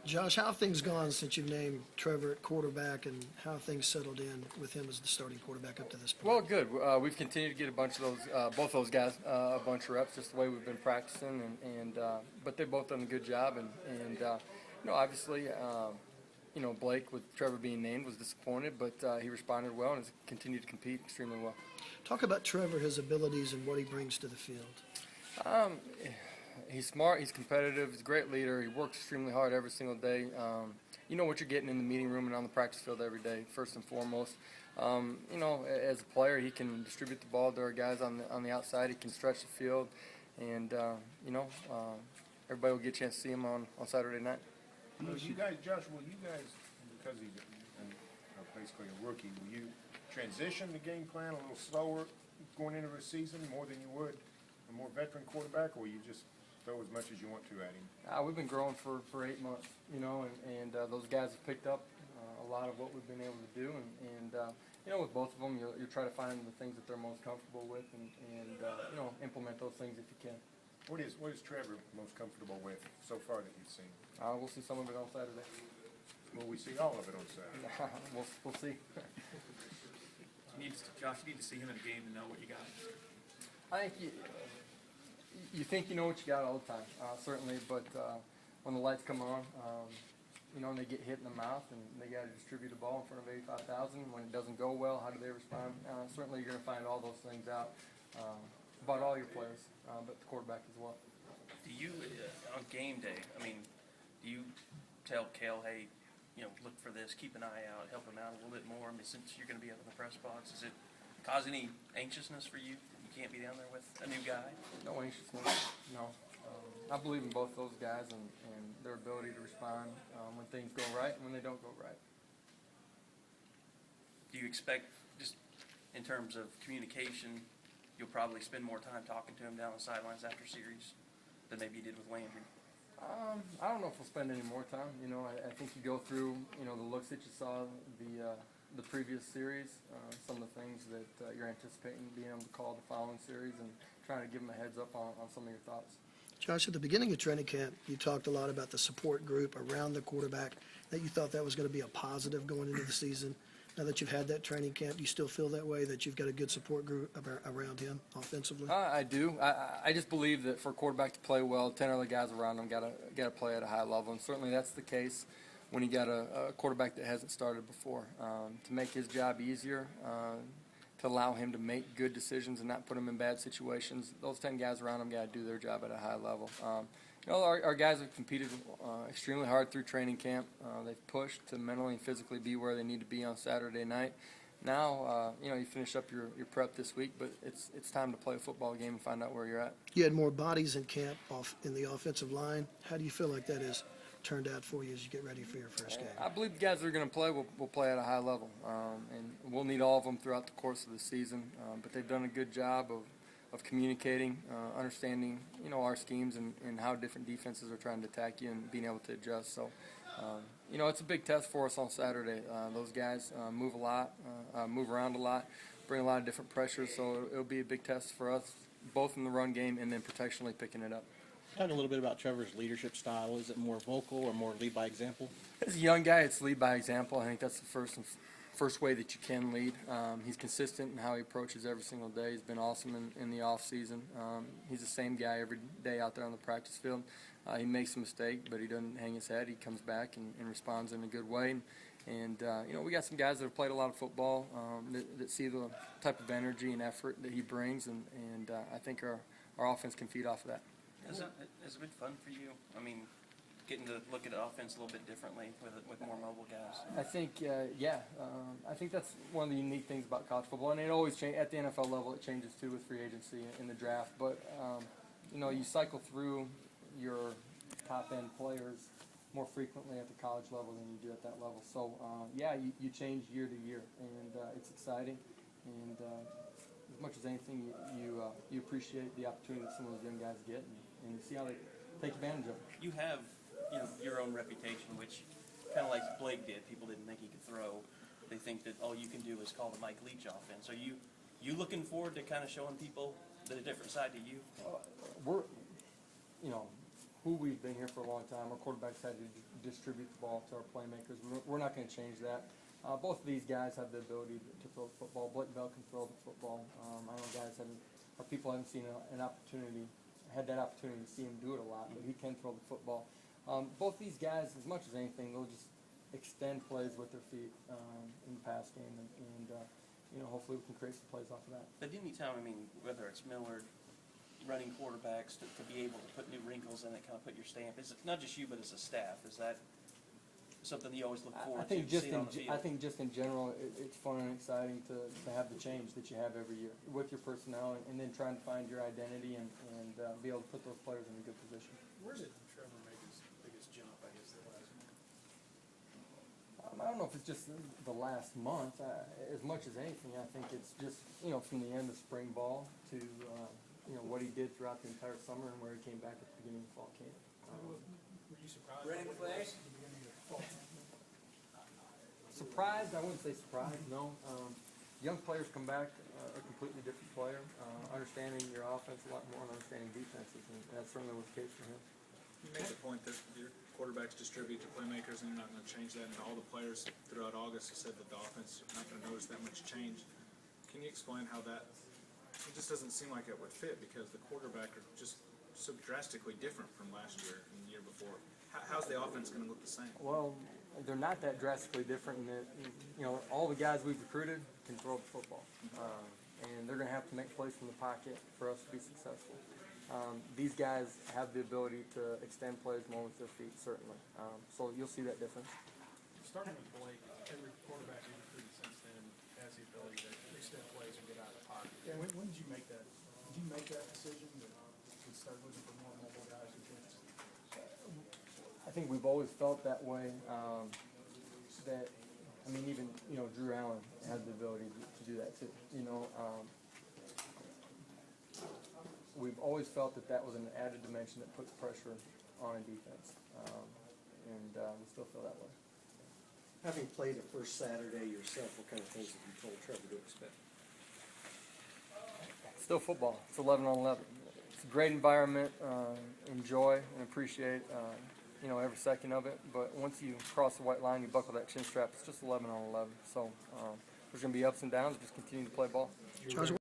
Josh, how have things gone since you've named Trevor at quarterback, and how have things settled in with him as the starting quarterback up to this point? Well, good. We've continued to get a bunch of those, both those guys, a bunch of reps, just the way we've been practicing, but they've both done a good job, obviously, Blake with Trevor being named was disappointed, but he responded well and has continued to compete extremely well. Talk about Trevor, his abilities, and what he brings to the field. He's smart, he's competitive, he's a great leader, he works extremely hard every single day. You know what you're getting in the meeting room and on the practice field every day, first and foremost. As a player, he can distribute the ball to our guys on the outside, he can stretch the field, and, everybody will get a chance to see him on Saturday night. You guys, Josh, because he's basically a rookie, will you transition the game plan a little slower going into the season more than you would a more veteran quarterback, or will you just throw as much as you want to at him? We've been growing for 8 months, and those guys have picked up a lot of what we've been able to do, and with both of them, you'll try to find the things that they're most comfortable with, and implement those things if you can. What is Trevor most comfortable with so far that you've seen? We'll see some of it on Saturday. Will we see all of it on Saturday? We'll see. Josh, you need to see him in a game to know what you got. I think you think you know what you got all the time, certainly, but when the lights come on, and they get hit in the mouth and they got to distribute the ball in front of 85,000, when it doesn't go well, how do they respond? Certainly you're going to find all those things out about all your players, but the quarterback as well. Do you, on game day, do you tell Kale, hey, look for this, keep an eye out, help him out a little bit more? Since you're going to be up in the press box, does it cause any anxiousness for you? You can't be down there with a new guy? No anxiousness, no. I believe in both those guys and their ability to respond when things go right and when they don't go right. Do you expect, just in terms of communication, you'll probably spend more time talking to him down the sidelines after series than maybe you did with Landry? I don't know if we'll spend any more time. I think you go through, the looks that you saw the previous series, some of the things that you're anticipating being able to call the following series, and trying to give them a heads up on some of your thoughts. Josh, at the beginning of training camp, you talked a lot about the support group around the quarterback, that you thought that was going to be a positive going into the season. Now that you've had that training camp, do you still feel that way, that you've got a good support group around him offensively? I do. I just believe that for a quarterback to play well, 10 other guys around him got to play at a high level, and certainly that's the case when you got a quarterback that hasn't started before. To make his job easier, to allow him to make good decisions and not put him in bad situations, those 10 guys around him got to do their job at a high level. Our guys have competed extremely hard through training camp. They've pushed to mentally and physically be where they need to be on Saturday night. Now, you finish up your prep this week, but it's time to play a football game and find out where you're at. You had more bodies in camp in the offensive line. How do you feel like that has turned out for you as you get ready for your first game? I believe the guys that are going to play will play at a high level, and we'll need all of them throughout the course of the season. But they've done a good job of communicating, understanding, our schemes and how different defenses are trying to attack you and being able to adjust. So, it's a big test for us on Saturday. Those guys move a lot, move around a lot, bring a lot of different pressures. So it'll be a big test for us, both in the run game and then protectionally picking it up. Talk a little bit about Trevor's leadership style. Is it more vocal or more lead by example? As a young guy, it's lead by example. I think that's the first way that you can lead. He's consistent in how he approaches every single day. He's been awesome in the off season. He's the same guy every day out there on the practice field. He makes a mistake, but he doesn't hang his head. He comes back and responds in a good way. And we got some guys that have played a lot of football that see the type of energy and effort that he brings, and I think our offense can feed off of that. Has it been fun for you? Getting to look at the offense a little bit differently with more mobile guys. I think, I think that's one of the unique things about college football, and it always changes at the NFL level. It changes too with free agency in the draft. But you cycle through your top end players more frequently at the college level than you do at that level. So you change year to year, and it's exciting. And as much as anything, you appreciate the opportunity that some of those young guys get, and you see how they take advantage of it. You have your own reputation, which kind of like Blake did. People didn't think he could throw. They think that all you can do is call the Mike Leach offense. Are you looking forward to kind of showing people the different side to you? who we've been here for a long time. Our quarterbacks had to distribute the ball to our playmakers. We're not going to change that. Both of these guys have the ability to throw the football. Blake Bell can throw the football. I know our people haven't seen had that opportunity to see him do it a lot, but he can throw the football. Both these guys, as much as anything, they'll just extend plays with their feet in the pass game, and hopefully we can create some plays off of that. But didn't you tell me, whether it's Millard, running quarterbacks to be able to put new wrinkles in it, kind of put your stamp? Is it not just you, but as a staff? Is that something you always look forward I think to just seeing on the field? I think just in general, it's fun and exciting to have the change that you have every year with your personnel, and then trying to find your identity and be able to put those players in a good position. Where did Trevor make his biggest jump, I guess, the last month? I don't know if it's just the last month. As much as anything, I think it's just from the end of spring ball to what he did throughout the entire summer and where he came back at the beginning of fall camp. Were you surprised? At the beginning of fall? Surprised? I wouldn't say surprised. No. Young players come back a completely different player, understanding your offense a lot more and understanding defenses, and that certainly was the case for him. You make the point that your quarterbacks distribute to playmakers and you're not going to change that, and all the players throughout August have said that the offense is not going to notice that much change. Can you explain how that, it just doesn't seem like it would fit because the quarterback are just so drastically different from last year and the year before. How's the offense going to look the same? Well, they're not that drastically different in that, all the guys we've recruited can throw the football. And they're going to have to make plays from the pocket for us to be successful. These guys have the ability to extend plays more with their feet, certainly. So you'll see that difference. Starting with Blake, every quarterback you've recruited since then has the ability to extend plays and get out of the pocket. When did you make that? Did you make that decision to start looking for more mobile guys who can? I think we've always felt that way. Even Drew Allen has the ability to do that too. We've always felt that was an added dimension that puts pressure on a defense, and we still feel that way. Having played the first Saturday yourself, what kind of things have you told Trevor to expect? Still football. It's 11 on 11. It's a great environment. Enjoy and appreciate every second of it. But once you cross the white line, you buckle that chin strap. It's just 11 on 11. So there's going to be ups and downs. Just continue to play ball. Josh,